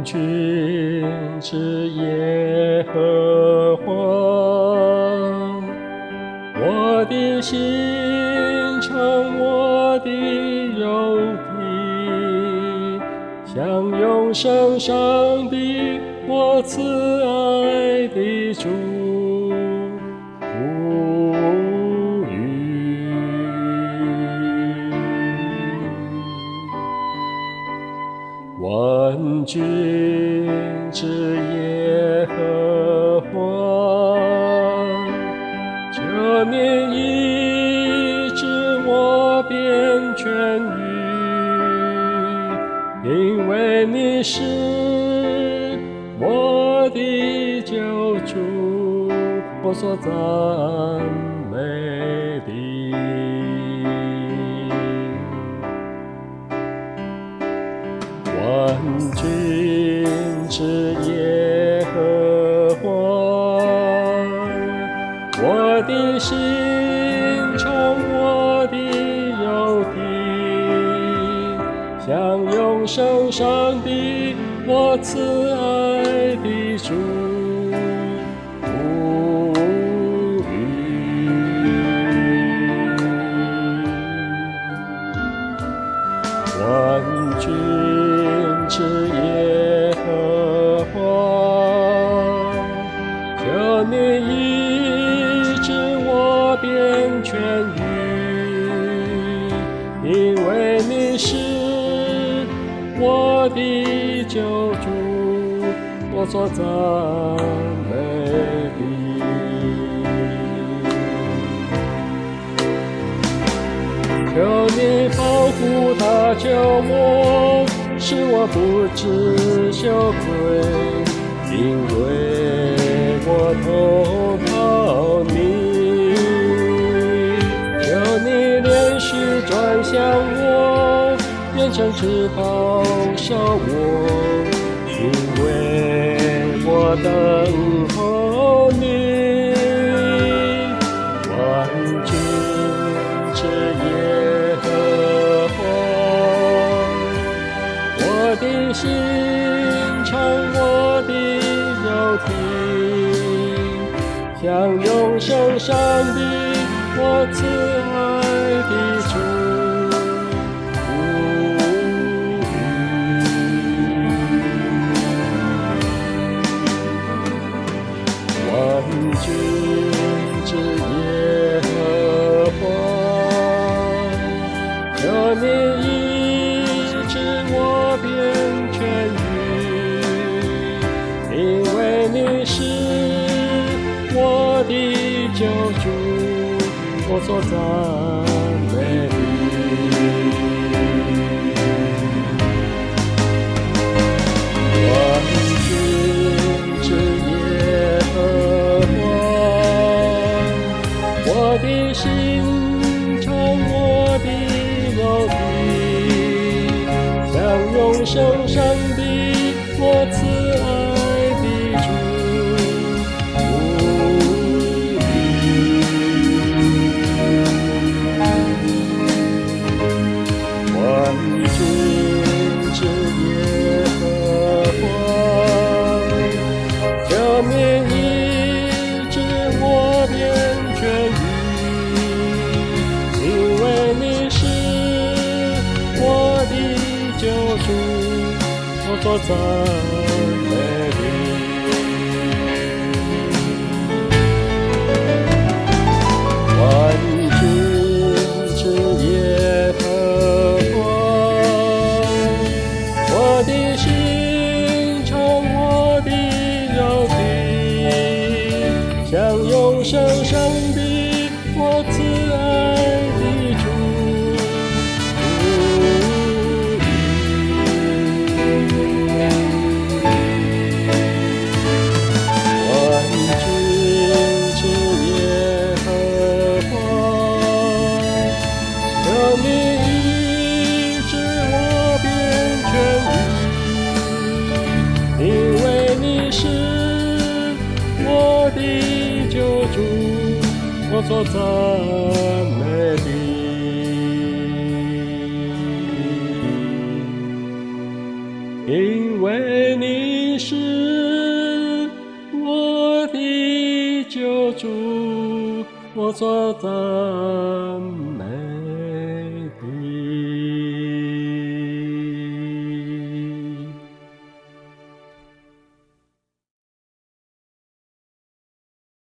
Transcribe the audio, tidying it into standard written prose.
军之耶和华，我的心成我的肉体，享用生上的我慈爱的主。万军之耶和华，这年医治我便痊愈，因为你是我的救主，我所赞美的。万军之耶和华，我的心成我的肉体，享用生上的我慈爱的主。万军之耶和华，求你医治我便痊愈，因为你是我的救主，我所赞美的。求你保护他救我，使我不知羞愧，因为我投靠你。求你连续转向我，变成翅膀守我，因为我等候你。万军之耶和华，我的心成我的肉体，享用生上的我慈爱的主。万军之耶和华，求你医治我便痊愈，因为你是我的救主，我所赞美的。万军之耶和华，我的心成我的肉体，享用生上的我慈爱的主。万军之耶和华，求你医治我便痊愈，因为你是我的救主，我所赞美的。万军之耶和华，我的心成我的肉体，享用生上的我慈爱的主。万军之耶和华，求你医治我便痊愈，因为你是我的救主，我所赞美的。因为你主，我所赞美。